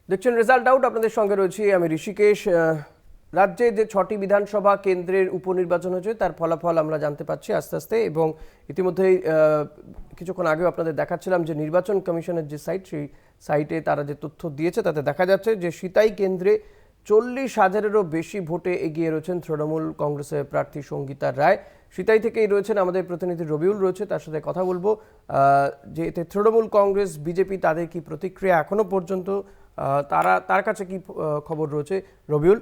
দেখছেন result out, আপনাদের সঙ্গে রয়েছি আমি ঋষিকেশ। রাজ্যে যে 6টি বিধানসভা কেন্দ্রের উপনির্বাচন হয়েছে তার ফলাফল আমরা জানতে পাচ্ছি আস্তে আস্তে, এবং ইতিমধ্যেই কিছুক্ষণ আগেও আপনাদের দেখাচ্ছিলাম যে নির্বাচন কমিশনের যে সাইট, সেই সাইটে তারা যে তথ্য দিয়েছে তাতে দেখা যাচ্ছে যে সিতাই কেন্দ্রে 40,000-এরও বেশি ভোটে এগিয়ে রয়েছেন তৃণমূল কংগ্রেসের প্রার্থী সঙ্গীতা রায়। সিতাই থেকেই রয়েছেন আমাদের প্রতিনিধি রবিউল, রয়েছে তার সাথে কথা বলবো। যে এতে তৃণমূল কংগ্রেস বিজেপি তাদের কি প্রতিক্রিয়া এখনো পর্যন্ত, তার কাছে কি খবর রয়েছে রবিউল?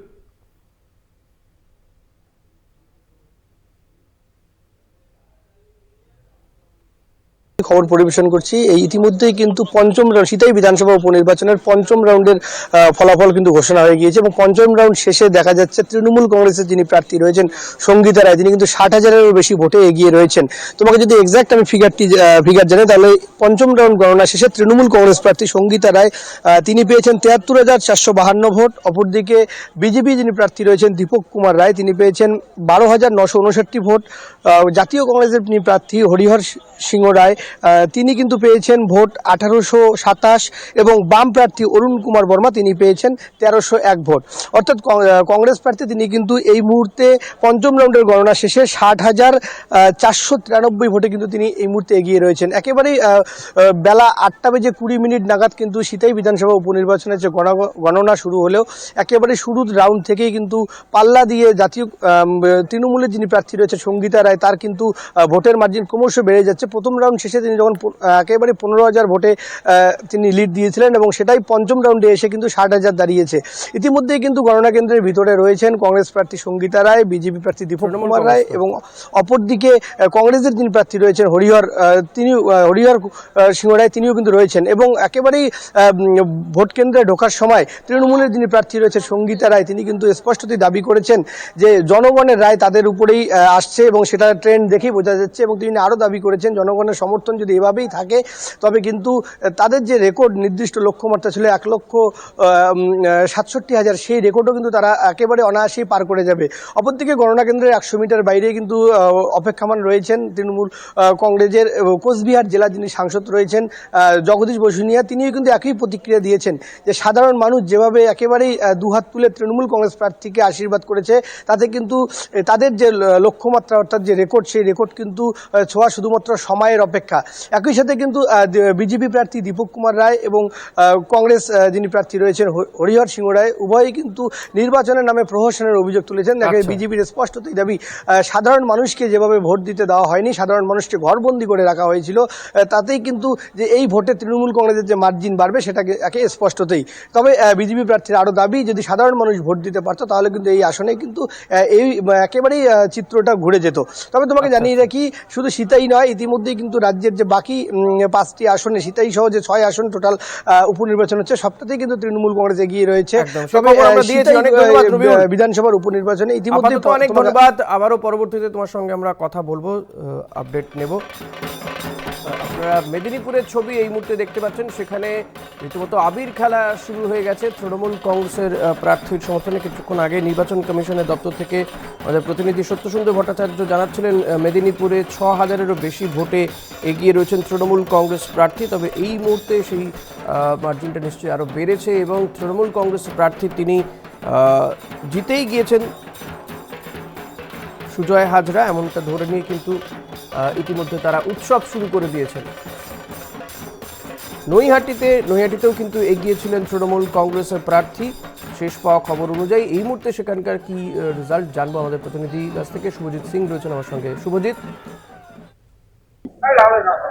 খবর পরিবেশন করছি। এই ইতিমধ্যেই কিন্তু পঞ্চম রাউন্ড সিতাই বিধানসভা উপনির্বাচনের পঞ্চম রাউন্ডের ফলাফল কিন্তু ঘোষণা হয়ে গিয়েছে এবং পঞ্চম রাউন্ড শেষে দেখা যাচ্ছে তৃণমূল কংগ্রেসের যিনি প্রার্থী রয়েছেন সঙ্গীতা রায়, তিনি কিন্তু 60,000-এরও বেশি ভোটে এগিয়ে রয়েছেন। তোমাকে যদি এক্সাক্ট আমি ফিগার জানি, তাহলে পঞ্চম রাউন্ড গণনা শেষে তৃণমূল কংগ্রেস প্রার্থী সঙ্গীতা রায় তিনি পেয়েছেন 73,452 ভোট। অপরদিকে বিজেপি যিনি প্রার্থী রয়েছেন দীপক কুমার রায়, তিনি পেয়েছেন 12,959 ভোট। জাতীয় কংগ্রেসের যিনি প্রার্থী হরিহর সিংহ রায়, তিনি কিন্তু পেয়েছেন ভোট 1827, এবং বাম প্রার্থী অরুণ কুমার বর্মা তিনি পেয়েছেন 1301 ভোট। অর্থাৎ কংগ্রেস প্রার্থী তিনি কিন্তু এই মুহূর্তে পঞ্চম রাউন্ডের গণনা শেষে 60,493 ভোটে কিন্তু তিনি এই মুহূর্তে এগিয়ে রয়েছেন। একেবারেই বেলা 8:20 নাগাদ কিন্তু সিতাই বিধানসভা উপনির্বাচনের যে গণনা শুরু হলেও একেবারে শুরুর রাউন্ড থেকেই কিন্তু পাল্লা দিয়ে জাতীয় তৃণমূলের যিনি প্রার্থী রয়েছে সঙ্গীতা রায়, তার কিন্তু ভোটের মার্জিন ক্রমশ বেড়ে যাচ্ছে। প্রথম রাউন্ড শেষে তিনি যখন একেবারে 15,000 ভোটে তিনি লিড দিয়েছিলেন, এবং সেটাই পঞ্চম রাউন্ডে এসে কিন্তু 60,000 দাঁড়িয়েছে। ইতিমধ্যেই কিন্তু গণনা কেন্দ্রের ভিতরে রয়েছেন কংগ্রেস প্রার্থী সঙ্গীতা রায়, বিজেপি প্রার্থী দীপক কুমার রায়, এবং অপরদিকে কংগ্রেসের যিনি প্রার্থী রয়েছেন হরিহর সিংহ রায়, তিনিও কিন্তু রয়েছেন। এবং একেবারেই ভোট কেন্দ্রে ঢোকার সময় তৃণমূলের যিনি প্রার্থী রয়েছে সঙ্গীতা রায়, তিনি কিন্তু স্পষ্টতই দাবি করেছেন যে জনগণের রায় তাদের উপরেই আসছে, এবং সেটা ট্রেন্ড দেখেই বোঝা যাচ্ছে। এবং তিনি আরও দাবি করেছেন জনগণের সমর্থন যদি এভাবেই থাকে তবে কিন্তু তাদের যে রেকর্ড নির্দিষ্ট লক্ষ্যমাত্রা ছিল 1,67,000, সেই রেকর্ডও কিন্তু তারা একেবারে অনায়াসেই পার করে যাবে। অপরদিকে গণনা কেন্দ্রের 100 মিটার বাইরে কিন্তু অপেক্ষমান রয়েছেন তৃণমূল কংগ্রেসের কোচবিহার জেলার যিনি সাংসদ রয়েছেন জগদীশ বসুনিয়া, তিনিও কিন্তু একই প্রতিক্রিয়া দিয়েছেন যে সাধারণ মানুষ যেভাবে একেবারেই দুহাত তুলে তৃণমূল কংগ্রেস প্রার্থীকে আশীর্বাদ করেছে, তাতে কিন্তু তাদের যে লক্ষ্যমাত্রা অর্থাৎ যে রেকর্ড, সেই রেকর্ড কিন্তু ছোঁয়া শুধুমাত্র সময়ের অপেক্ষা। একই সাথে কিন্তু বিজেপি প্রার্থী দীপক কুমার রায় এবং কংগ্রেস যিনি প্রার্থী রয়েছেন হরিহর সিংহ রায়, উভয়ই কিন্তু নির্বাচনের নামে প্রহসনের অভিযোগ তুলেছেন। বিজেপির স্পষ্টতই দাবি সাধারণ মানুষকে যেভাবে ভোট দিতে দেওয়া হয়নি, সাধারণ মানুষকে ঘরবন্দি করে রাখা হয়েছিল, তাতেই কিন্তু যে এই ভোটে তৃণমূল কংগ্রেসের যে মার্জিন বাড়বে সেটাকে স্পষ্টতই। তবে বিজেপি প্রার্থীর আরও দাবি যদি সাধারণ মানুষ ভোট দিতে পারতো তাহলে কিন্তু এই আসনে কিন্তু এই একেবারেই চিত্রটা ঘুরে যেত। তবে তোমাকে জানিয়ে রাখি, শুধু সিতাই নয়, ইতিমধ্যেই কিন্তু রাজ্যের যে বাকি 5টি আসনে, সিতাই সহ যে 6 আসন টোটাল উপনির্বাচন হচ্ছে, সবটাতেই কিন্তু তৃণমূল কংগ্রেস এগিয়ে রয়েছে। তবে বিধানসভার উপনির্বাচনে ইতিমধ্যে অনেক ধন্যবাদ। আবারও পরবর্তীতে তোমার সঙ্গে আমরা কথা বলবো, আপডেট নেব। আপনারা মেদিনীপুরের ছবি এই মুহূর্তে দেখতে পাচ্ছেন, সেখানে রীতিমতো আবির খেলা শুরু হয়ে গেছে তৃণমূল কংগ্রেসের প্রার্থীর সমর্থনে। কিছুক্ষণ আগে নির্বাচন কমিশনের দপ্তর থেকে আমাদের প্রতিনিধি সত্যসুন্দর ভট্টাচার্য জানাচ্ছিলেন মেদিনীপুরে 6,000-এরও বেশি ভোটে এগিয়ে রয়েছেন তৃণমূল কংগ্রেস প্রার্থী। তবে এই মুহূর্তে সেই মার্জিনটা নিশ্চয়ই আরও বেড়েছে, এবং তৃণমূল কংগ্রেস প্রার্থী তিনি জিতেই গিয়েছেন সুজয় হাজরা, এমনটা ধরে নিয়ে কিন্তু ইতিমধ্যে তারা উৎসব শুরু করে দিয়েছেন। নৈহাটিতেও কিন্তু এগিয়েছিলেন তৃণমূল কংগ্রেসের প্রার্থী। শেষ পাওয়া খবর অনুযায়ী এই মুহূর্তে সেখানকার কি রেজাল্ট জানবো আমাদের প্রতিনিধি কাছ থেকে। শুভজিৎ সিং রয়েছেন আমার সঙ্গে। শুভজিৎ,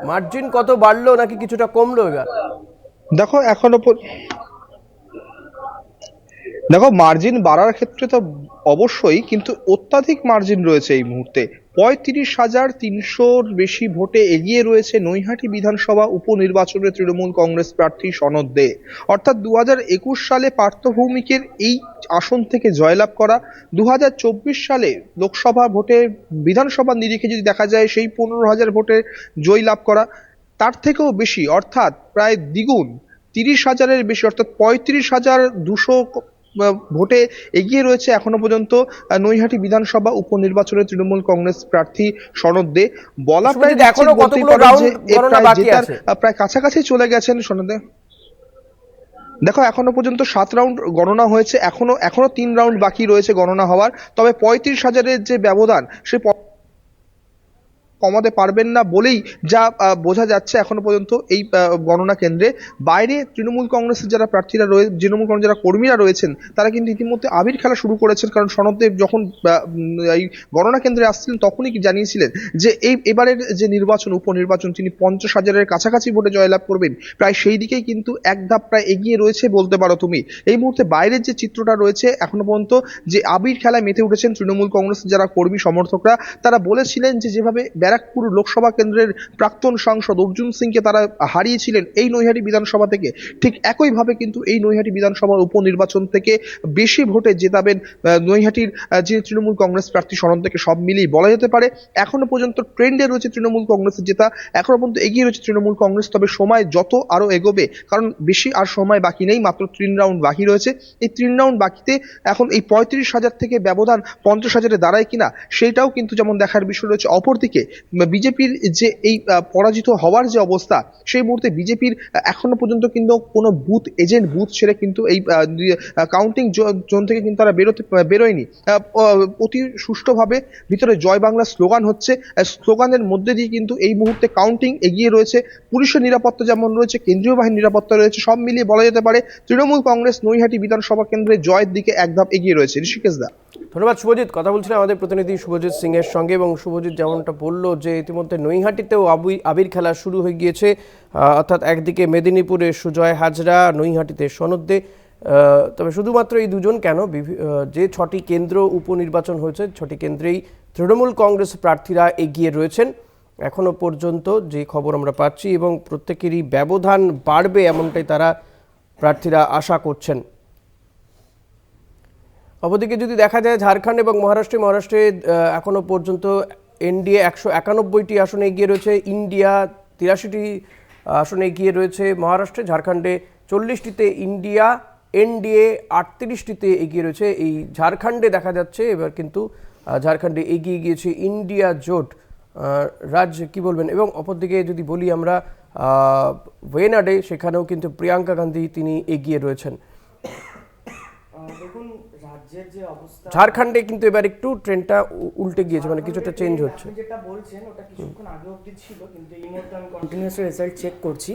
মার্জিন কত বাড়লো নাকি কিছুটা কমলো এবার? দেখো মার্জিন বাড়ার ক্ষেত্রে তো অবশ্যই, কিন্তু অত্যাধিক মার্জিন রয়েছে এই মুহূর্তে। 35,300-র বেশি ভোটে এগিয়ে রয়েছে নৈহাটি বিধানসভা উপনির্বাচনে তৃণমূল কংগ্রেস প্রার্থী সনদ দে। অর্থাৎ 2021 সালে পার্থ ভৌমিকের এই আসন থেকে জয়লাভ করা, 2024 সালে লোকসভা ভোটে বিধানসভা নিরিখে যদি দেখা যায় সেই 15,000 ভোটে জয়লাভ করা, তার থেকেও বেশি অর্থাৎ প্রায় দ্বিগুণ 30,000-এর বেশি অর্থাৎ 35,200 ভোটে এগিয়ে রয়েছে এখনো পর্যন্ত নৈহাটি বিধানসভা উপনির্বাচনে তৃণমূল কংগ্রেস প্রার্থী সনদ দে। বলা প্রায় প্রায় কাছাকাছি প্রায় কাছাকাছি চলে গেছেন সনদ দে। দেখো এখনো পর্যন্ত 7 রাউন্ড গণনা হয়েছে, এখনো 3 রাউন্ড বাকি রয়েছে গণনা হওয়ার। তবে 35,000-এর যে ব্যবধান সে কমাতে পারবেন না বলেই যা বোঝা যাচ্ছে এখনো পর্যন্ত এই গণনা কেন্দ্রে। বাইরে তৃণমূল কংগ্রেসের যারা প্রার্থীরা রয়েছে, তৃণমূল কংগ্রেসের যারা কর্মীরা রয়েছেন, তারা কিন্তু ইতিমধ্যে আবির খেলা শুরু করেছেন। কারণ সনদদেব যখন এই গণনা কেন্দ্রে আসছিলেন তখনই জানিয়েছিলেন যে এবারের যে নির্বাচন, উপনির্বাচন, তিনি 50,000-এর কাছাকাছি ভোটে জয়লাভ করবেন। প্রায় সেই দিকেই কিন্তু এক ধাপ প্রায় এগিয়ে রয়েছে বলতে পারো তুমি। এই মুহূর্তে বাইরের যে চিত্রটা রয়েছে এখনো পর্যন্ত, যে আবির খেলায় মেতে উঠেছেন তৃণমূল কংগ্রেসের যারা কর্মী সমর্থকরা, তারা বলেছিলেন যে যেভাবে ব্যারাকপুর লোকসভা কেন্দ্রের প্রাক্তন সাংসদ অর্জুন সিংকে তারা হারিয়েছিলেন এই নৈহাটি বিধানসভা থেকে, ঠিক একইভাবে কিন্তু এই নৈহাটি বিধানসভার উপনির্বাচন থেকে বেশি ভোটে জেতাবেন নৈহাটির যে তৃণমূল কংগ্রেস প্রার্থী সনদ থেকে। সব মিলিয়ে বলা যেতে পারে এখনো পর্যন্ত ট্রেন্ডে রয়েছে তৃণমূল কংগ্রেসের জেতা, এখনো পর্যন্ত এগিয়ে রয়েছে তৃণমূল কংগ্রেস। তবে সময় যত আরো এগোবে, কারণ বেশি আর সময় বাকি নেই, মাত্র 3 রাউন্ড বাকি রয়েছে। এই 3 রাউন্ড বাকিতে এখন এই 35,000 থেকে ব্যবধান 50,000-এ দাঁড়ায় কিনা সেটাও কিন্তু যেমন দেখার বিষয় রয়েছে। অপরদিকে বিজেপির যে এই পরাজিত হওয়ার যে অবস্থা, সেই মুহূর্তে বিজেপির এখনো পর্যন্ত কিন্তু কোনো বুথ এজেন্ট বুথ ছেড়ে কিন্তু এই কাউন্টিং জোন থেকে কিন্তু তারা বেরোয়নি। অতি সুষ্ঠুভাবে ভিতরে জয় বাংলা স্লোগান হচ্ছে, স্লোগানের মধ্যে দিয়ে কিন্তু এই মুহূর্তে কাউন্টিং এগিয়ে রয়েছে। পুলিশের নিরাপত্তা যেমন রয়েছে, কেন্দ্রীয় বাহিনীর নিরাপত্তা রয়েছে, সব মিলিয়ে বলা যেতে পারে তৃণমূল কংগ্রেস নৈহাটি বিধানসভা কেন্দ্রে জয়ের দিকে এক ধাপ এগিয়ে রয়েছে। ঋষিকেশ দা। ধন্যবাদ শুভজিৎ। কথা বলছিলাম আমাদের প্রতিনিধি শুভজিৎ সিং এর সঙ্গে, এবং শুভজিৎ যেমনটা বললো যে ইতিমধ্যে নৈহাটিতেও আবির খেলা শুরু হয়ে গিয়েছে। অর্থাৎ একদিকে মেদিনীপুরে সুজয় হাজরা, নৈহাটিতে সনদ দে। তবে শুধুমাত্র এই দুজন কেন, যে 6টি কেন্দ্র উপনির্বাচন হয়েছে 6টি কেন্দ্রেই তৃণমূল কংগ্রেস প্রার্থীরা এগিয়ে রয়েছেন এখনো পর্যন্ত, যে খবর আমরা পাচ্ছি, এবং প্রত্যেকেরই ব্যবধান বাড়বে এমনটাই তারা প্রার্থীরা আশা করছেন। অপরদিকে যদি দেখা যায় ঝাড়খণ্ড এবং মহারাষ্ট্রে এখনো পর্যন্ত এনডিএ 191টি আসনে এগিয়ে রয়েছে, ইন্ডিয়া 83টি আসনে এগিয়ে রয়েছে মহারাষ্ট্রে, ঝাড়খণ্ডে 40টিতে ইন্ডিয়া, এনডিএ 38টিতে এগিয়ে রয়েছে। এই ঝাড়খণ্ডে দেখা যাচ্ছে এবার কিন্তু ঝাড়খণ্ডে এগিয়ে গিয়েছে ইন্ডিয়া জোট। রাজ কি বলবেন? এবং অপরদিকে যদি বলি আমরা ওয়েনাডে, সেখানেও কিন্তু প্রিয়াঙ্কা গান্ধী তিনি এগিয়ে রয়েছেন। দেখুন রাজ্যের যে অবস্থা, ঝাড়খণ্ডে কিন্তু এবার একটু ট্রেন্ডটা উল্টে গিয়েছে, মানে কিছুটা চেঞ্জ হচ্ছে। আপনি যেটা বলছেন ওটা কিছুক্ষণ আগে অবধি ছিল, কিন্তু এই মুহূর্তে আমি কন্টিনিউয়াসলি রেজাল্ট চেক করছি,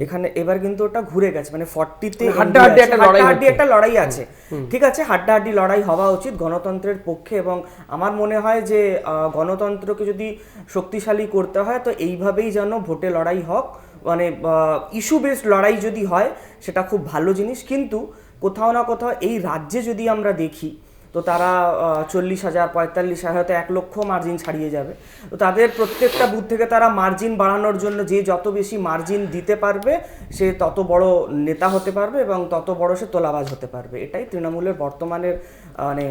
এখানে এবার কিন্তু ওটা ঘুরে গেছে, মানে 40তে হাড্ডাহাড্ডি একটা লড়াই আছে। ঠিক আছে, হাড্ডাহাড্ডি লড়াই হওয়া উচিত গণতন্ত্রের পক্ষে, এবং আমার মনে হয় যে গণতন্ত্রকে যদি শক্তিশালী করতে হয় তো এইভাবেই যেন ভোটে লড়াই হোক, মানে ইস্যু বেসড লড়াই যদি হয় সেটা খুব ভালো জিনিস। কিন্তু কোথাও না কোথাও এই রাজ্যে যদি আমরা দেখি তো তারা 40,000 45,000 হয়তো 1 লক্ষ মার্জিন ছাড়িয়ে যাবে। তো তাদের প্রত্যেকটা বুথ থেকে তারা মার্জিন বাড়ানোর জন্য, যে যত বেশি মার্জিন দিতে পারবে সে তত বড় নেতা হতে পারবে এবং তত বড় সে তোলাবাজ হতে পারবে। এটাই তৃণমূলের বর্তমানের মানে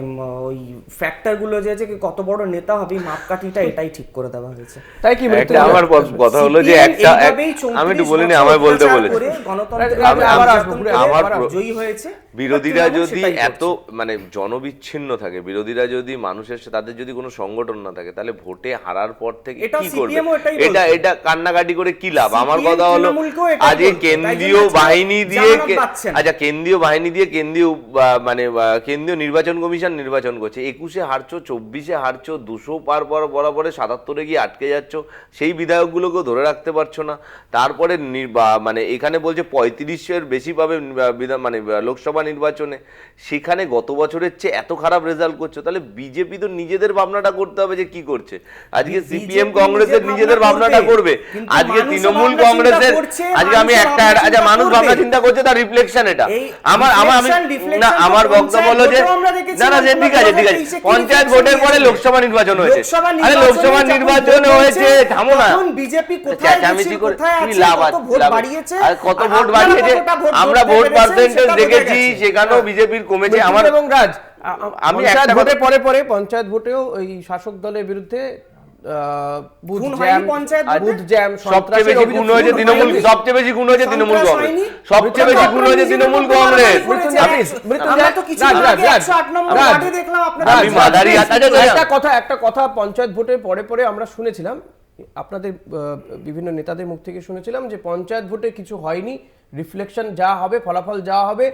ওই ফ্যাক্টরগুলো যে আছে, কত বড় নেতা হবে মাপকাঠিটা এটাই ঠিক করে দেওয়া হয়েছে। তাই কি আমার কথা হলো যে একটা আমি একটু বলিনি, আমায় বলতে বলেছি গণতন্ত্র জয়ী হয়েছে। বিরোধীরা যদি এত মানে জনবিচ্ছিন্ন থাকে, বিরোধীরা যদি মানুষের তাদের যদি কোনো সংগঠন না থাকে, তাহলে ভোটে হারার পর থেকে কি করবে? এটা কান্নাকাটি করে কি লাভ? আমার কথা হলো আজকে কেন্দ্রীয় বাহিনী দিয়ে, আচ্ছা কেন্দ্রীয় বাহিনী দিয়ে কেন্দ্রীয় নির্বাচন কমিশন নির্বাচন করছে, 21-এ হারছো, 24-এ হারছো, 200 পার বরাবরে 77-এ গিয়ে আটকে যাচ্ছ, সেই বিধায়কগুলোকেও ধরে রাখতে পারছো না। তারপরে মানে এখানে বলছে 35-এর বেশি পাবে মানে লোকসভা নির্বাচনে, সেখানে গত বছরের চেয়ে এত খারাপ রেজাল্ট করছো। তাহলে বিজেপি তো নিজেদের ভাবনাটা করতে হবে যে কি করছে। আজকে সিপিএম কংগ্রেসের নিজেদের ভাবনাটা করবে, আজকে তৃণমূল কংগ্রেসের, আজকে আমি একটা আচ্ছা মানুষ ভাবনা চিন্তা করছে, তার রিফ্লেকশন এটা। আমার বক্তব্য হলো যে না ঠিক আছে পঞ্চায়েত ভোটের পরে লোকসভা নির্বাচন হয়েছে, আরে লোকসভা নির্বাচন হয়েছে, থামো না বিজেপি কোথায় লাভ আছে, কত ভোট বাড়িয়েছে, আমরা ভোট পার্সেন্টেজ দেখেছি, সেখানেও বিজেপির কমেছে। আমার এবং রাজ, আমি ভোটে পরে পঞ্চায়েত ভোটেও ওই শাসক দলের বিরুদ্ধে সবচেয়ে বেশি গুণ হয়েছে তৃণমূল, সবচেয়ে বেশি গুণ হয়েছে তৃণমূল কংগ্রেস, সবচেয়ে বেশি গুণ হয়েছে তৃণমূল কংগ্রেস। একটা কথা পঞ্চায়েত ভোটের পরে আমরা শুনেছিলাম আপনাদের বিভিন্ন নেতাদের মুখ থেকে শুনেছিলাম যে পঞ্চায়েত ভোটে কিছু হয়নি, রিফ্লেকশন যা হবে, ফলাফল যা হবে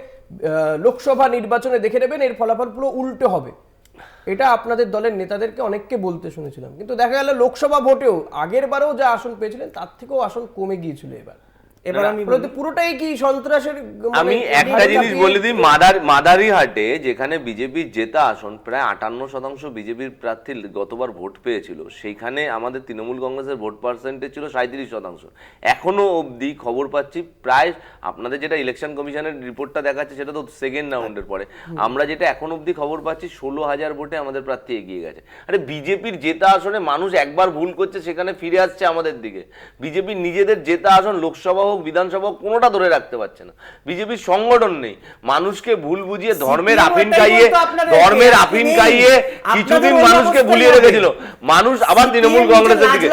লোকসভা নির্বাচনে দেখে নেবেন, এর ফলাফল পুরো উল্টো হবে। এটা আপনাদের দলের নেতাদেরকে অনেককে বলতে শুনেছিলাম, কিন্তু দেখা গেল লোকসভা ভোটেও আগের বারেও যা আসন পেয়েছিলেন তার থেকেও আসন কমে গিয়েছিল এবার আমি পুরোটাই কি সন্ত্রাসের। আমি একটা জিনিস বলে দিই, মাদারিহাটে যেখানে বিজেপির জেতা আসন প্রায় 58% বিজেপির প্রার্থী গতবার ভোট পেয়েছিল, সেইখানে আমাদের তৃণমূল কংগ্রেসের ভোট পার্সেন্টেজ ছিল 37%। এখনো অবধি খবর পাচ্ছি প্রায়, আপনাদের যেটা ইলেকশন কমিশনের রিপোর্টটা দেখাচ্ছে সেটা তো সেকেন্ড রাউন্ডের পরে, আমরা যেটা এখন অবধি খবর পাচ্ছি 16,000 ভোটে আমাদের প্রার্থী এগিয়ে গেছে। আরে বিজেপির জেতা আসনে মানুষ একবার ভুল করছে, সেখানে ফিরে আসছে আমাদের দিকে। বিজেপির নিজেদের জেতা আসন লোকসভা হোক বিধানসভা হোক কোনোটা ধরে রাখতে পারছে না, বিজেপির সংগঠন নেই। মানুষকে ভুল বুঝিয়ে ধর্মের আফিন খাইয়ে কিছুদিন মানুষকে ভুলিয়ে রেখেছিল, মানুষ আবার তৃণমূল কংগ্রেসের দিকে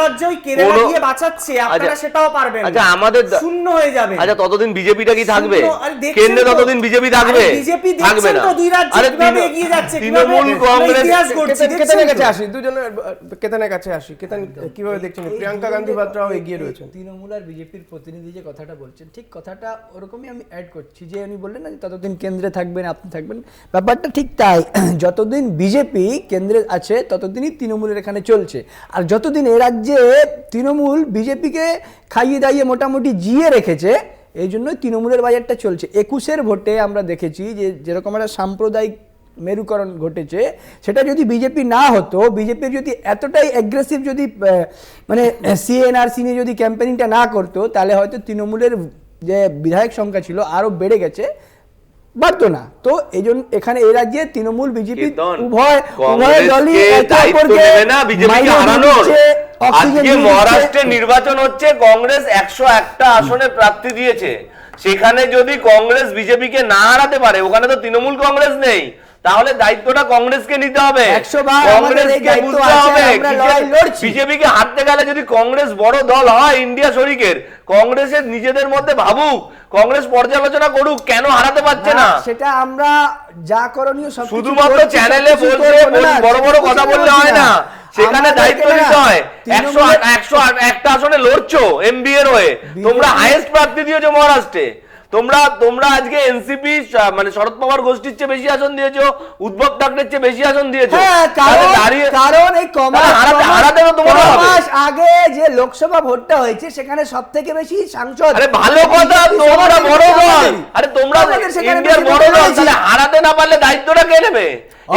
আচ্ছা আমাদের শূন্য হয়ে যাবে। আচ্ছা ততদিন বিজেপিটা কি থাকবে কেন্দ্রে? ততদিন বিজেপি থাকবে থাকবে না। আরে তৃণমূল কংগ্রেস কেতনের কাছে আসি, দুজনের কেতনের কাছে আসি। কেতন কিভাবে দেখছেন? প্রিয়াঙ্কা গান্ধী বাদ্রাও এগিয়ে রয়েছেন। তৃণমূল আর বিজেপির প্রতিনিধি যে কথাটা বলছেন, ঠিক কথাটা ওরকমই আমি অ্যাড করছি যে উনি বললেন না যে ততদিন কেন্দ্রে থাকবেন, আপনি থাকবেন, ব্যাপারটা ঠিক তাই। যতদিন বিজেপি কেন্দ্রে আছে ততদিনই তৃণমূলের এখানে চলছে, আর যতদিন এ রাজ্যে তৃণমূল বিজেপিকে খাইয়ে দাইয়ে মোটামুটি জিয়ে রেখেছে, এই জন্যই তৃণমূলের বাজারটা চলছে। 21-এর ভোটে আমরা দেখেছি যে যেরকম একটা সাম্প্রদায়িক মেরুকরণ ঘটেছে, সেটা যদি বিজেপি না হতো, বিজেপির যদি এতটাই অ্যাগ্রেসিভ যদি মানে সিএনআরসি নিয়ে যদি ক্যাম্পেইনটা না করতো, তাহলে হয়তো তৃণমূলের যে বিধায়ক সংখ্যা ছিল আরো বেড়ে গেছে, বাড়তো না। তো এই জন্য এখানে এই রাজ্যে তৃণমূল বিজেপি উভয় দলই আজকে মহারাষ্ট্রে নির্বাচন হচ্ছে, কংগ্রেস 101টা আসনে প্রার্থী দিয়েছে, সেখানে যদি কংগ্রেস বিজেপিকে না হারাতে পারে, ওখানে তো তৃণমূল কংগ্রেস নেই, তাহলে দায়িত্বটা কংগ্রেসকে নিতে হবে, কংগ্রেসকে বুঝতে হবে। বিজেপিকে হারতে গেলে যদি কংগ্রেস বড় দল হয় ইন্ডিয়া শরিকের, কংগ্রেসের নিজেদের মধ্যে ভাবুক, কংগ্রেস পর্যালোচনা করুক কেন হারাতে পারছে না। সেটা আমরা যা করণীয় শুধুমাত্র চ্যানেলে বলতে বড় বড় কথা বললে হয় না, সেখানে দায়িত্ব নিতে হয়। 101টা আসনে লড়ছো এমবি এর হয়ে, তোমরা হাইয়েস্ট প্রার্থী দিয়েছো মহারাষ্ট্রে, তোমরা আজকে এনসিপি মানে শরদ পাওয়ার গোষ্ঠীর চেয়ে বেশি আসন দিয়েছো, উদ্ধব ঠাকরের চেয়ে বেশি আসন দিয়েছো। কারণ এই মাস আগে যে লোকসভা ভোটটা হয়েছে সেখানে সবথেকে বেশি সাংসদ। আরে ভালো কথা, তোমরা বড় দল, আরে তোমরা ইন্ডিয়ার বড় দল, তাহলে হারাতে না পারলে দায়িত্বটা কে নেবে?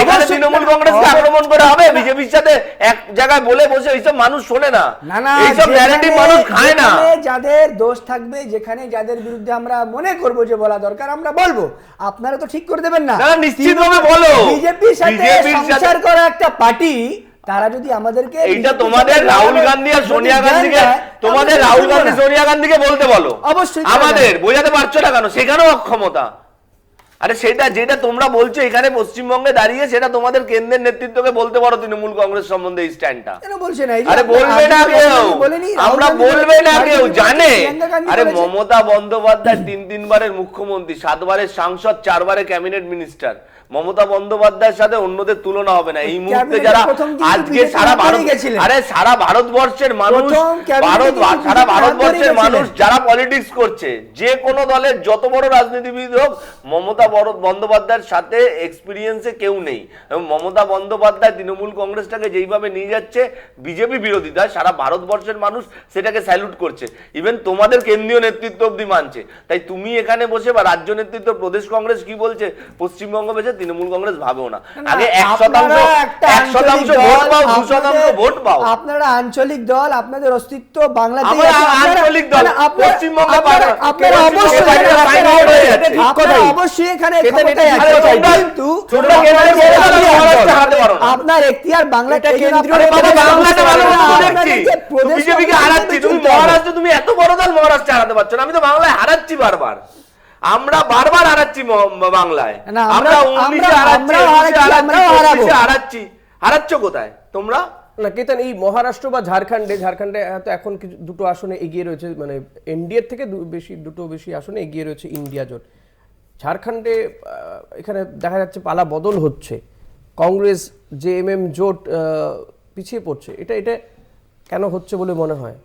এখানে তৃণমূল কংগ্রেসকে আক্রমণ করে হবে? বিজেপির সাথে এক জায়গায় বলে বসে এইসব মানুষ শোনে না, এইসব ন্যারেটিভ মানুষ খায় না। যাদের দোষ থাকবে, যেখানে যাদের বিরুদ্ধে আমরা মনে করবো যে বলা দরকার, আমরা বলবো। আপনারা তো ঠিক করে দেবেন না, নিশ্চিতভাবে বলো। বিজেপির সাথে সংসার করা একটা পার্টি, তারা যদি আমাদেরকে এইটা তোমাদের রাহুল গান্ধী আর সোনিয়া গান্ধীকে, তোমাদের রাহুল গান্ধী সোনিয়া গান্ধীকে বলতে বলো, অবশ্যই আমাদের বোঝাতে পারছো না কেন? সেখানেও অক্ষমতা। আরে সেটা যেটা তোমরা বলছো এখানে পশ্চিমবঙ্গে দাঁড়িয়ে, সেটা তোমাদের কেন্দ্রের নেতৃত্বকে বলতে পারো তৃণমূল কংগ্রেস সম্বন্ধে এই স্ট্যান্ডটা। আরে বলবে না কেউ, আমরা বলবে না কেউ, জানে। আরে মমতা বন্দ্যোপাধ্যায় 3বারের মুখ্যমন্ত্রী, 7বারের সাংসদ, 4বারের ক্যাবিনেট মিনিস্টার। মমতা বন্দ্যোপাধ্যায়ের সাথে অন্যদের তুলনা হবে না এই মুহূর্তে। যারা আজকে সারা ভারতবর্ষের মানুষ, সারা ভারতবর্ষের মানুষ যারা পলিটিক্স করছে, যে কোনো দলের যত বড় রাজনীতিবিদ হোক, মমতা বন্দ্যোপাধ্যায়ের সাথে এক্সপিরিয়েন্সে কেউ নেই। এবং মমতা বন্দ্যোপাধ্যায় তৃণমূল কংগ্রেসটাকে যেইভাবে নিয়ে যাচ্ছে বিজেপি বিরোধিতা, সারা ভারতবর্ষের মানুষ সেটাকে স্যালুট করছে, ইভেন তোমাদের কেন্দ্রীয় নেতৃত্ব অব্দি মানছে। তাই তুমি এখানে বসে বা রাজ্য নেতৃত্ব প্রদেশ কংগ্রেস কি বলছে, পশ্চিমবঙ্গ বেঁচে তৃণমূল কংগ্রেস ভাবেও না। আগে 1% ভোট পাও, 2% ভোট পাও। আপনারা আঞ্চলিক দল, আপনাদের অস্তিত্ব বাংলাদেশ আঞ্চলিক দল, পশ্চিমবঙ্গে অবশ্যই এখানে আপনার এখতিয়ার বাংলাটা বিজেপিকে হারাচ্ছি। তুমি মহারাষ্ট্রে, তুমি এত বড় দল মহারাষ্ট্রে হারাতে পারছো না, আমি তো বাংলায় হারাচ্ছি বারবার, আমরা বারবার হারাচ্ছি বাংলায়, আমরা 19-এ হারাচ্ছি, হারাচ্ছ কোথায় তোমরা? না কেতন, এই মহারাষ্ট্র বা ঝাড়খণ্ডে হয়তো এখন কিছু দুটো আসনে এগিয়ে রয়েছে, মানে এনডিএর থেকে দুটো বেশি আসনে এগিয়ে রয়েছে ইন্ডিয়া জোট। ঝাড়খণ্ডে এখানে দেখা যাচ্ছে পালা বদল হচ্ছে, কংগ্রেস জেএমএম জোট পিছিয়ে পড়ছে। এটা কেন হচ্ছে বলে মনে হয়?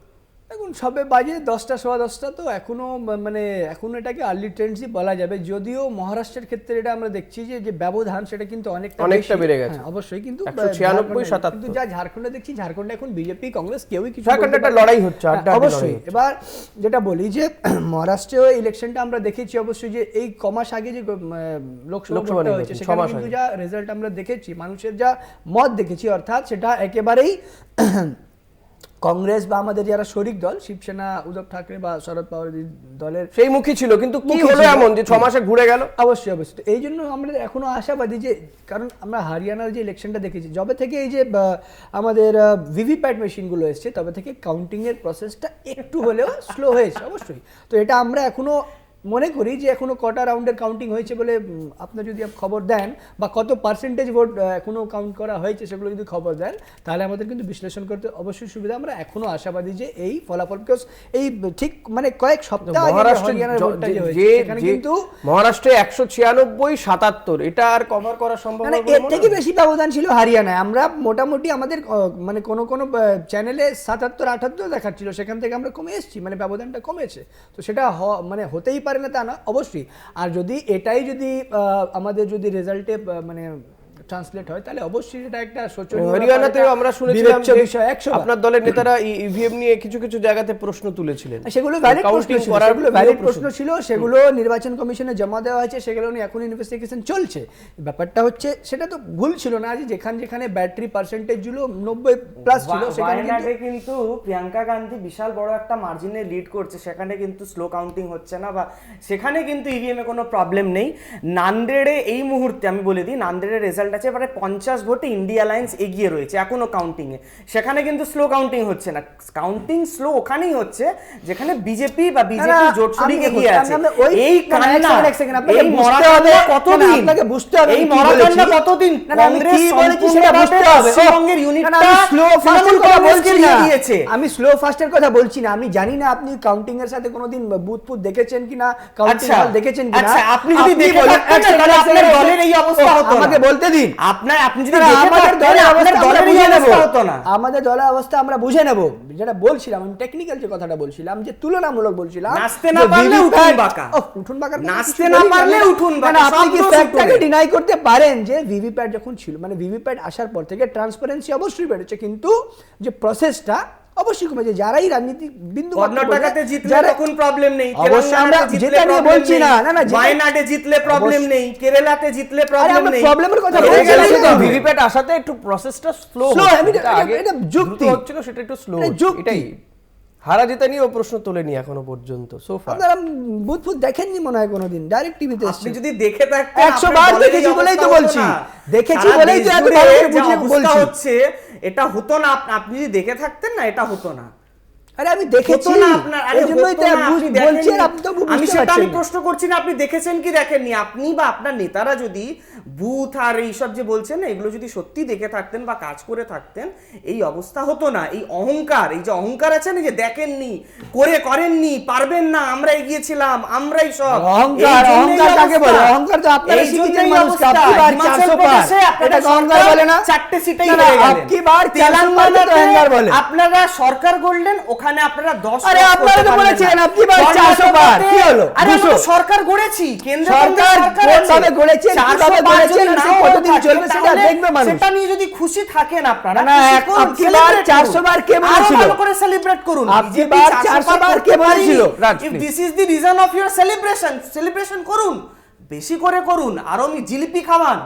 এখন সবে বাজে 10টা সোয়া 10টা, তো এখনো মানে এখনো এটাকে আর্লি ট্রেন্ডসই বলা যাবে। যদিও মহারাষ্ট্রের ক্ষেত্রে এটা আমরা দেখছি যে ব্যবধান সেটা কিন্তু অনেকটা অনেকটা বেড়ে গেছে। হ্যাঁ, অবশ্যই, কিন্তু 196-77 কিন্তু যা ঝাড়খণ্ডে দেখছি, ঝাড়খণ্ডে এখন বিজেপি কংগ্রেস কেউই কিছু ঝাড়খণ্ডে বলতে একটা পারছে না। লড়াই হচ্ছে, হ্যাঁ, আড্ডাআড্ডি অবশ্যই। লড়াই হচ্ছে। এবার যেটা বলি যে মহারাষ্ট্রেও ইলেকশনটা আমরা দেখেছি অবশ্যই, যে এই কমাস আগে যে লোকসভা লোকসভা ভোটটা নির্বাচন, হয়েছে 6 সেখানে মাস কিন্তু আগে। যা রেজাল্ট আমরা দেখেছি, মানুষের যা মত দেখেছি, অর্থাৎ সেটা একেবারেই কংগ্রেস বা আমাদের যারা শরিক দল শিবসেনা, উদ্ধব ঠাকরে বা শরদ পাওয়ার দলের সেই মুখী ছিল, কিন্তু কি মুখী হলো ছিল। এমন যে 6 মাসে ঘুরে গেল? অবশ্যই অবশ্যই। এই জন্য আমরা এখনো আশাবাদী যে, কারণ আমরা হরিয়ানার যে ইলেকশনটা দেখেছি, যবে থেকে এই যে আমাদের ভিভিপ্যাট মেশিনগুলো এসছে, তবে থেকে কাউন্টিংয়ের প্রসেসটা একটু হলেও স্লো হয়েছে অবশ্যই। তো এটা আমরা এখনো মনে করি যে এখনো কটা রাউন্ডের কাউন্টিং হয়েছে বলে আপনার যদি খবর দেন, বা কত পার্সেন্টেজ ভোট এখনো কাউন্ট করা হয়েছে সেগুলো যদি খবর দেন, তাহলে আমাদের কিন্তু বিশ্লেষণ করতে অবশ্যই সুবিধা। আমরা এখনো আশাবাদী যে এই ফলাফল, বিকজ এই ঠিক মানে কয়েক সপ্তাহ আগে হরিয়ানার ভোটটা যে হয়েছে সেখানে কিন্তু মহারাষ্ট্রে 196-77, এটা আর কভার করা সম্ভব মানে হবে বলে এর মনে থেকে হয়? বেশি ব্যবধান ছিল হরিয়ানায়। আমরা মোটামুটি আমাদের মানে কোনো চ্যানেলে 77-78 দেখাচ্ছিল, সেখান থেকে আমরা কমে এসেছি, মানে ব্যবধানটা কমেছে। তো সেটা মানে হতেই পারে না তা না, অবশ্যই। আর যদি এটাই যদি আমাদের যদি রেজাল্টে মানে ট্রান্সলেট হয়, তাহলে অবশ্যই এটা একটা শোচনীয় হরিয়ানাতেও আমরা শুনেছিলাম যে বিষয় 100 আপনার দলের নেতারা ইভিএম নিয়ে কিছু কিছু জায়গাতে প্রশ্ন তুলেছিলেন। সেগুলো ভ্যালিড প্রশ্ন কাউন্টিং ছিল, করার সেগুলো ভ্যালিড প্রশ্ন ছিল, সেগুলো নির্বাচন কমিশনে জমা দেওয়া হয়েছে, সেগুলো নিয়ে এখন ইনভেস্টিগেশন চলছে। ব্যাপারটা হচ্ছে সেটা তো ভুল ছিল না যে যেখানে ব্যাটারি পার্সেন্টেজ ছিল 90+ ছিল, সেখানে ওয়ায়নাডে কিন্তু প্রিয়াঙ্কা গান্ধী বিশাল বড় একটা মার্জিনে লিড করছে, সেখানে কিন্তু স্লো কাউন্টিং হচ্ছে না, বা সেখানে কিন্তু ইভিএম এ কোনো প্রবলেম নেই। নান্দেড়ে এই মুহূর্তে আমি বলে দিই, নান্দেড়ের রেজাল্ট আছে এবারে 50 ভোটে ইন্ডিয়া অ্যালায়েন্স এগিয়ে রয়েছে এখনো কাউন্টিং এ, সেখানে কিন্তু স্লো কাউন্টিং হচ্ছে না। কাউন্টিং স্লো ওখানেই হচ্ছে যেখানে বিজেপি বা বিজেপি জোট শরিক এগিয়ে আছে। এই কান্না, এই মরাকান্না কতদিন, আপনাকে বুঝতে হবে এই মরাকান্না কতদিন কংগ্রেস পশ্চিমবঙ্গের ইউনিটটা তৃণমূল কংগ্রেসকে দিয়ে দিয়েছে। আমি স্লো ফাস্টের কথা বলছি না, আমি জানি না আপনি কাউন্টিং এর সাথে কোনোদিন বুথ ফুথ দেখেছেন কিনা, কাউন্টিং হল দেখেছেন কিনা। আচ্ছা, আপনি যদি দেখে থাকতেন তাহলে আপনার দলের এই অবস্থা হতো না। আমাকে বলতে দিন। আপনি যদি দেখে থাকতেন আপনার দলের এই অবস্থা হতো না। আমাদের দলের অবস্থা আমরা বুঝে নেব। যেটা বলছিলাম আমি, টেকনিক্যাল যে কথাটা বলছিলাম, যে তুলনামূলক বলছিলাম, নাচতে না পারলে উঠুন বাঁকা। উঠুন বাঁকা, নাচতে না পারলে উঠুন বাঁকা। আপনি কি ফ্যাক্টটাকে ডিনাই করতে পারেন যে ভিভিপ্যাট যখন ছিল, মানে ভিভিপ্যাট আসার পর থেকে ট্রান্সপারেন্সি অবশ্যই বেড়েছে, কিন্তু যে প্রসেসটা অবশ্যই কমেছে। যারাই রাজনীতি বিন্দু কর্ণাটকাতে জিতলে তখন প্রবলেম নেই, অবশ্যই আমরা যেটা নিয়ে বলছি না, ওয়ায়নাডে জিতলে প্রবলেম নেই, কেরালাতে জিতলে প্রবলেম নেই। প্রবলেমের কথা ভিভিপ্যাট আসাতে একটু প্রসেসটা স্লো এটা যুক্তি হচ্ছিল, সেটা একটু স্লো, যুক্তি। এটাই। হারা জিতা নিয়েও প্রশ্ন তোলেনি এখনো পর্যন্ত সো ফার। আপনারা বুথ ফুথ দেখেননি মনে হয় কোনোদিন, ডাইরেক্ট টিভিতে আপনি যদি দেখে থাকতেন 100 বার দেখেছি বলেই তো বলছি, দেখেছি বলেই তো এত বলছি হচ্ছে এটা হতো না। আপনি যদি দেখে থাকতেন না, এটা হতো না। আরে আমি দেখেছি, এই জন্যই তো বলছি, আর আপনি তো আমি বুঝতে সেটা আমি পারছেন না। প্রশ্ন করছি না আপনি দেখেছেন কি দেখেননি। আপনি বা আপনার নেতারা যদি বুথ আর এইসব যে বলছেন না, এগুলো যদি সত্যি দেখে থাকতেন বা কাজ করে থাকতেন, এই অবস্থা হতো না। এই অহংকার, এই যে অহংকার আছে না, যে দেখেননি, করেননি, পারবেন না, আমরা এগিয়েছিলাম, আমরাই সব। অহংকার কাকে বলে? অহংকার তো আপনারা শিখিয়েছেন মানুষকে। আপকি বার 400 পার, এটা অহংকার বলে না? 4টে সিটেই হয়ে গেলেন। আপকি বার 400 পার তো অহংকার বলে। আপনারা সরকার গড়লেন, ওখানে আপনারা 10। আরে আপনারা তো বলেছেন আপকি বার 400 পার, কি হলো? আরে আমরা তো সরকার গড়েছি, কেন্দ্র সরকার কিভাবে গড়েছে, কিভাবে গড়েছেন, আর কতদিন চলবে সেটা দেখবে মানুষ। সেটা নিয়ে যদি খুশি থাকেন আপনারা, না আপকি বার 400 বার কে বলেছিল? ভালো করে সেলিব্রেট করুন। আপকি বার 400 বার কে বলেছিল? If this is the reason of your celebration করুন, বেশি করে করুন। আর আমি জিলিপি খাওয়ান,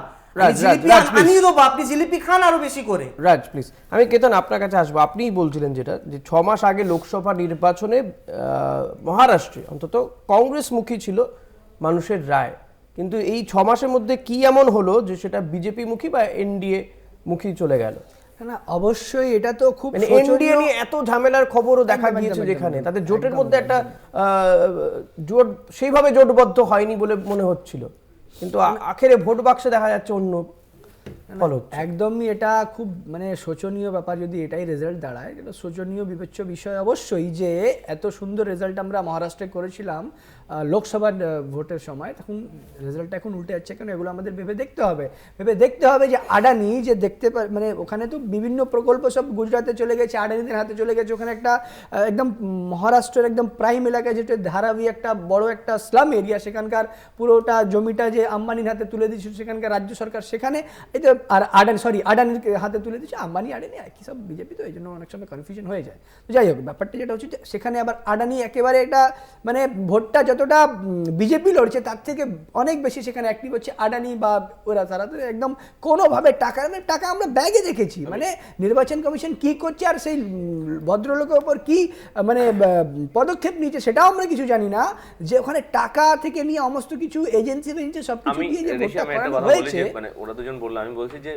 আনিয়ে দেবো, আপনি জিলিপি খান আরো বেশি করে। রাজ প্লিজ, আমি কেতন আপনার কাছে আসবো। আপনিই বলছিলেন যেটা, যে 6 মাস আগে লোকসভা নির্বাচনে মহারাষ্ট্রে অন্তত কংগ্রেসমুখী ছিল মানুষের রায়, কিন্তু এই 6 মাসের মধ্যে কি এমন হলো যে সেটা বিজেপি মুখী বা এনডিএ মুখী চলে গেল? না অবশ্যই এটা তো খুব মানে এনডিএ নিয়ে এত ঝামেলার খবরও দেখা গিয়েছে, যেখানে তাদের জোটের মধ্যে একটা জোট সেইভাবে জোটবদ্ধ হয়নি বলে মনে হচ্ছিল, কিন্তু আখেরে ভোট বাক্সে দেখা যাচ্ছে অন্য। ফল হচ্ছে। একদমই এটা খুব মানে শোচনীয় ব্যাপার যদি এটাই রেজাল্ট দাঁড়ায়, এটা শোচনীয় বিবেচ্য বিষয় অবশ্যই যে এত সুন্দর রেজাল্ট আমরা মহারাষ্ট্রে করেছিলাম লোকসভার ভোটের সময়, তখন রেজাল্টটা এখন উল্টে যাচ্ছে কেন, এগুলো আমাদের ভেবে দেখতে হবে যে আদানি যে মানে ওখানে তো বিভিন্ন প্রকল্প সব গুজরাটে চলে গেছে, আদানিদের হাতে চলে গেছে, ওখানে একটা একদম মহারাষ্ট্রের একদম প্রাইম এলাকায় যেটা ধারাবি একটা বড় একটা স্লাম এরিয়া, সেখানকার পুরোটা জমিটা যে আম্বানির হাতে তুলে দিয়েছিল সেখানকার রাজ্য সরকার, সেখানে এই তো আর আদানির হাতে তুলে দিচ্ছে, আদানি একই সব বিজেপি, তো এই জন্য অনেক সময় কনফিউশন হয়ে যায়। তো যাই হোক, ব্যাপারটা যেটা হচ্ছে যে সেখানে আবার আদানি একেবারে এটা মানে ভোটটা যতটা বিজেপি লড়ছে তার থেকে অনেক বেশি সেখানে অ্যাক্টিভ হচ্ছে আদানি বা ওরা, তারা তো একদম কোনোভাবে টাকা আমরা ব্যাগে দেখেছি, মানে নির্বাচন কমিশন কি করছে আর সেই ভদ্রলোকের ওপর কি মানে পদক্ষেপ নিয়েছে সেটাও আমরা কিছু জানি না, যে ওখানে টাকা থেকে নিয়ে সমস্ত কিছু এজেন্সি সবকিছু দিয়ে যে ভোটটা করানো হয়েছে। মানে ওরা দুজন বললো, আমি বলছি যে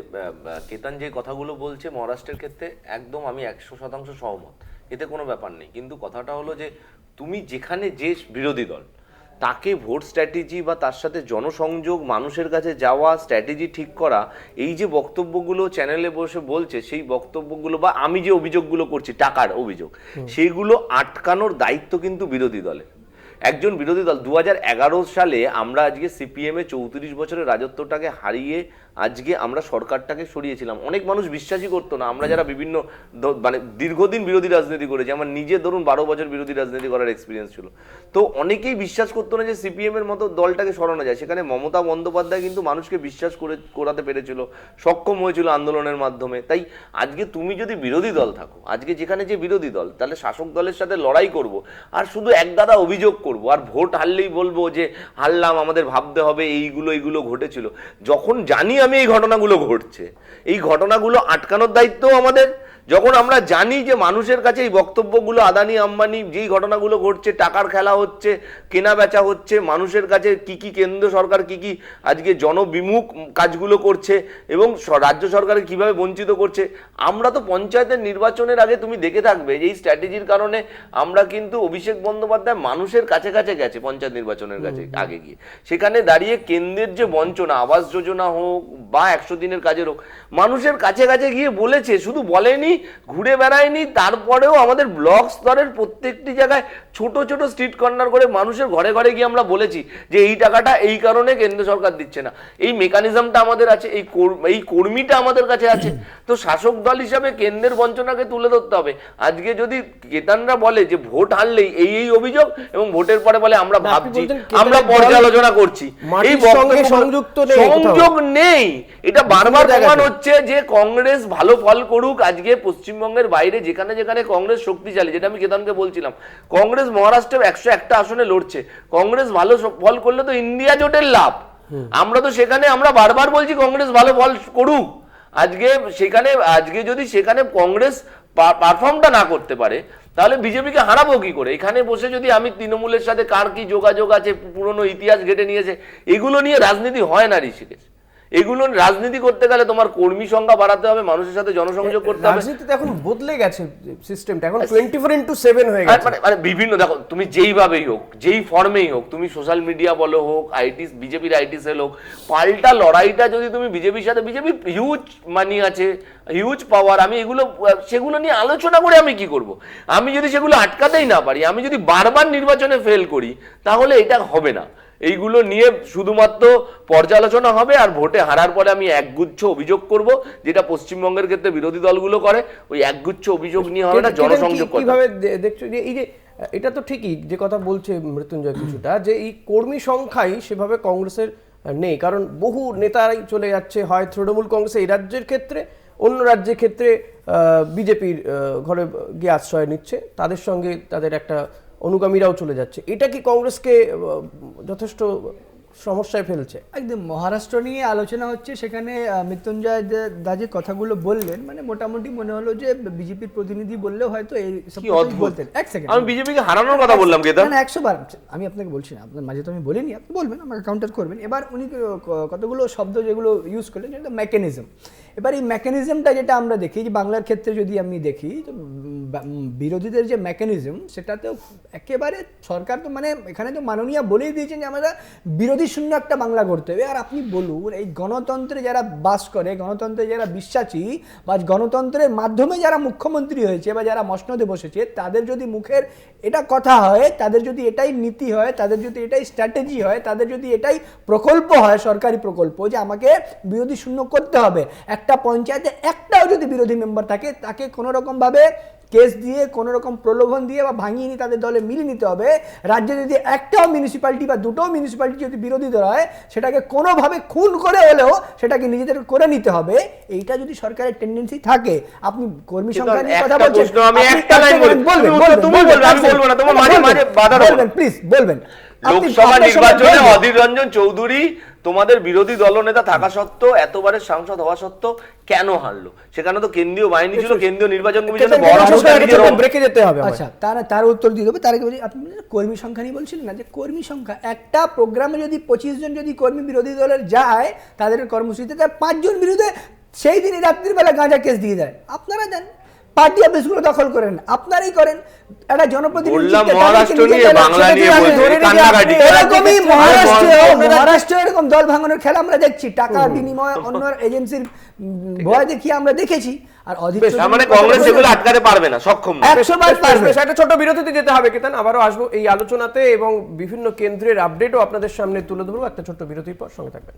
কেতান যে কথাগুলো বলছে মহারাষ্ট্রের ক্ষেত্রে একদম আমি 100% সহমত, এতে কোনো ব্যাপার নেই। কিন্তু কথাটা হলো যে তুমি যেখানে যে বিরোধী দল তাকে ভোট স্ট্র্যাটেজি বা তার সাথে জনসংযোগ, মানুষের কাছে যাওয়া, স্ট্র্যাটেজি ঠিক করা, এই যে বক্তব্যগুলো চ্যানেলে বসে বলছে, সেই বক্তব্যগুলো বা আমি যে অভিযোগগুলো করছি টাকার অভিযোগ, সেইগুলো আটকানোর দায়িত্ব কিন্তু বিরোধী দলের। একজন বিরোধী দল 2011 সালে আমরা আজকে সিপিএম এ 34 বছরের রাজত্বটাকে হারিয়ে আজকে আমরা সরকারটাকে সরিয়েছিলাম। অনেক মানুষ বিশ্বাসই করতো না, আমরা যারা বিভিন্ন মানে দীর্ঘদিন বিরোধী রাজনীতি করেছি, আমার নিজে ধরুন 12 বছর বিরোধী রাজনীতি করার এক্সপিরিয়েন্স ছিল, তো অনেকেই বিশ্বাস করতো না যে সিপিএম এর মতো দলটাকে সরানো যায়। সেখানে মমতা বন্দ্যোপাধ্যায় কিন্তু মানুষকে বিশ্বাস করাতে পেরেছিল, সক্ষম হয়েছিল আন্দোলনের মাধ্যমে। তাই আজকে তুমি যদি বিরোধী দল থাকো, আজকে যেখানে যে বিরোধী দল, তাহলে শাসক দলের সাথে লড়াই করব আর শুধু একগাদা অভিযোগ করব আর ভোট হারলেই বলবো যে হারলাম, আমাদের ভাবতে হবে এইগুলো ঘটেছিল। যখন জানি আমি এই ঘটনাগুলো ঘটছে, এই ঘটনাগুলো আটকানোর দায়িত্ব আমাদের। যখন আমরা জানি যে মানুষের কাছে এই বক্তব্যগুলো, আদানি আম্বানি যেই ঘটনাগুলো ঘটছে, টাকার খেলা হচ্ছে, কেনা বেচা হচ্ছে, মানুষের কাছে কি কেন্দ্র সরকার কি আজকে জনবিমুখ কাজগুলো করছে এবং রাজ্য সরকারকে কিভাবে বঞ্চিত করছে। আমরা তো পঞ্চায়েতের নির্বাচনের আগে তুমি দেখে থাকবে যে এই স্ট্র্যাটেজির কারণে আমরা কিন্তু অভিষেক বন্দ্যোপাধ্যায় মানুষের কাছে গেছে পঞ্চায়েত নির্বাচনের কাছে আগে গিয়ে, সেখানে দাঁড়িয়ে কেন্দ্রের যে বঞ্চনা, আবাস যোজনা হোক বা 100 দিনের কাজের হোক, মানুষের কাছে গিয়ে বলেছে, শুধু বলেনি, ঘুরে বেড়ায়নি। তারপরেও আমাদের ব্লক স্তরের প্রত্যেকটি জায়গায় ছোট স্ট্রিট কর্নার করে মানুষের ঘরে গিয়ে আমরা বলেছি যে এই টাকাটা এই কারণে কেন্দ্র সরকার দিচ্ছে না, এই মেকানিজমটা আমাদের আছে, এই কর্মীটা আমাদের কাছে আছে। তো শাসক দল হিসাবে কেন্দ্রের বঞ্চনাকে তুলে ধরতে হবে। আজকে যদি কেতানরা বলে যে ভোট হারলেই এই অভিযোগ এবং ভোটের পরে বলে আমরা ভাবছি, আমরা পর্যালোচনা করছি, এই সংযোগ নেই। এটা বারবার প্রমাণ হচ্ছে যে কংগ্রেস ভালো ফল করুক, আজকে পশ্চিমবঙ্গের বাইরে যেখানে কংগ্রেস শক্তিশালী, যেটা আমি কেতানকে বলছিলাম, কংগ্রেস মহারাষ্ট্রে 101টা আসনে লড়ছে, কংগ্রেস ভালো ফল করলে তো ইন্ডিয়া জোটের লাভ। আমরা তো সেখানে আমরা বারবার বলছি কংগ্রেস ভালো ফল করুক, আজকে যদি সেখানে কংগ্রেস পারফর্মটা না করতে পারে তাহলে বিজেপিকে হারাবো কি করে? এখানে বসে যদি আমি তৃণমূলের সাথে কার কি যোগাযোগ আছে, পুরনো ইতিহাস ঘেটে নিয়েছে, এগুলো নিয়ে রাজনীতি হয় না ঋষিকেশ। এগুলো রাজনীতি করতে গেলে তোমার কর্মী সংখ্যা বাড়াতে হবে, মানুষের সাথে জনসংযোগ করতে হবে। রাজনীতিতে এখন বদলে গেছে সিস্টেমটা, এখন 24/7 হয়ে গেছে। মানে বিভিন্ন, দেখো তুমি যেইভাবেই হোক, যেই ফর্মেই হোক, তুমি সোশ্যাল মিডিয়া বলো হোক, বিজেপির আইটি সেল হোক, পাল্টা লড়াইটা যদি তুমি বিজেপির সাথে, বিজেপির হিউজ মানি আছে, হিউজ পাওয়ার, আমি সেগুলো নিয়ে আলোচনা করে আমি কি করব? আমি যদি সেগুলো আটকাতেই না পারি, আমি যদি বারবার নির্বাচনে ফেল করি, তাহলে এটা হবে না। এইগুলো নিয়ে শুধুমাত্র পর্যালোচনা হবে আর ভোটে হারার পরে আমি একগুচ্ছ অভিযোগ করব, যেটা পশ্চিমবঙ্গের ক্ষেত্রে বিরোধী দলগুলো করে। ওই একগুচ্ছ অভিযোগ নিয়ে হবে না, জনসংযোগ করতে হবে। কিভাবে দেখছো যে এই যে এটা তো ঠিকই যে কথা বলছে মৃত্যুঞ্জয় কিছুটা, যে এই কর্মী সংখ্যাই সেভাবে কংগ্রেসের নেই, কারণ বহু নেতারাই চলে যাচ্ছে হয় তৃণমূল কংগ্রেসে এই রাজ্যের ক্ষেত্রে, অন্য রাজ্যের ক্ষেত্রে বিজেপির ঘরে গিয়ে আশ্রয় নিচ্ছে, তাদের সঙ্গে তাদের একটা অনুগামীরাও চলে যাচ্ছে। এটা কি কংগ্রেসকে যথেষ্ট সমস্যায় ফেলছে? একদম মহারাষ্ট্র নিয়ে আলোচনা হচ্ছে, সেখানে মৃত্যুঞ্জয় দা যে কথাগুলো বললেন, মানে মোটামুটি মনে হলো যে বিজেপির প্রতিনিধি বললেও হয়তো এই সব বলতেন। এক সেকেন্ড, আমি বিজেপিকে হারানোর কথা বললাম কেতান? না 100 বার আমি আপনাকে বলছি না, আপনার মাঝে তো আমি বলিনি, আপনি বলবেন, আমাকে কাউন্টার করবেন। এবার উনি কতগুলো শব্দ যেগুলো ইউজ করলেন, এটা মেকানিজম। এবার এই মেকানিজমটা যেটা আমরা দেখি যে বাংলার ক্ষেত্রে যদি আমি দেখি তো বিরোধীদের যে মেকানিজম সেটাতেও একেবারে সরকার তো মানে এখানে তো মাননীয় বলেই দিয়েছেন যে আমরা বিরোধী শূন্য একটা বাংলা করতে হবে। আর আপনি বলুন এই গণতন্ত্রে যারা বাস করে, গণতন্ত্রে যারা বিশ্বাসী বা গণতন্ত্রের মাধ্যমে যারা মুখ্যমন্ত্রী হয়েছে বা যারা মসনদে বসেছে, তাদের যদি মুখের এটা কথা হয়, তাদের যদি এটাই নীতি হয়, তাদের যদি এটাই স্ট্র্যাটেজি হয়, তাদের যদি এটাই প্রকল্প হয়, সরকারি প্রকল্প যে আমাকে বিরোধী শূন্য করতে হবে, একটা পঞ্চায়েতে একটাও যদি বিরোধী মেম্বার থাকে তাকে কোনো রকমভাবে কেস দিয়ে কোনো রকম প্রলোভন দিয়ে বা ভাঙিয়ে নিয়ে তাদের দলে মিলিয়ে নিতে হবে। রাজ্যে যদি একটাও মিউনিসিপ্যালিটি বা দুটো মিউনিসিপ্যালিটি যদি বিরোধী দল হয় সেটাকে কোনোভাবে খুন করে হলেও সেটাকে নিজেদের করে নিতে হবে। এইটা যদি সরকারের টেন্ডেন্সি থাকে, আপনি কর্মী সংখ্যা নিয়ে কথা বলছেন, প্লিজ বলবেন। লোকসভা নির্বাচনে অধীর রঞ্জন চৌধুরী তোমাদের বিরোধী দলনেতা থাকা সত্ত্বেও, এতবারের সাংসদ হওয়া সত্ত্বেও কেন হারলো? সেখানে তো কেন্দ্রীয় বাহিনী ছিল, কেন্দ্রীয় নির্বাচন কমিশনে ব্রেকে যেতে হবে। আচ্ছা, তার উত্তর দিয়ে দেবে। তার আগে বলি, আপনি কর্মী সংখ্যা নিয়ে বলছিলেন না, যে কর্মী সংখ্যা একটা প্রোগ্রামে যদি 25 জন যদি কর্মী বিরোধী দলের যায় তাদের কর্মসূচিতে, তার 5 জন বিরুদ্ধে সেই দিনই রাত্রির বেলা গাঁজা কেস দিয়ে দেয়। আপনারা দেন পার্টি অফিসগুলো দখল করেন, আপনারাই করেন। একটা জনপ্রতিনিধি মহারাষ্ট্র এরকম দল ভাঙানোর খেলা আমরা দেখছি, টাকার বিনিময়ে অন্য এজেন্সির ভয় দেখিয়ে আমরা দেখেছি। আর কংগ্রেস এগুলো আটকাতে পারবে না, সক্ষম না। একটা ছোট বিরতিতে যেতে হবে কেতন, আবারও আসবো এই আলোচনাতে এবং বিভিন্ন কেন্দ্রের আপডেটও আপনাদের সামনে তুলে ধরবো। একটা ছোট্ট বিরতির পর সঙ্গে থাকবেন।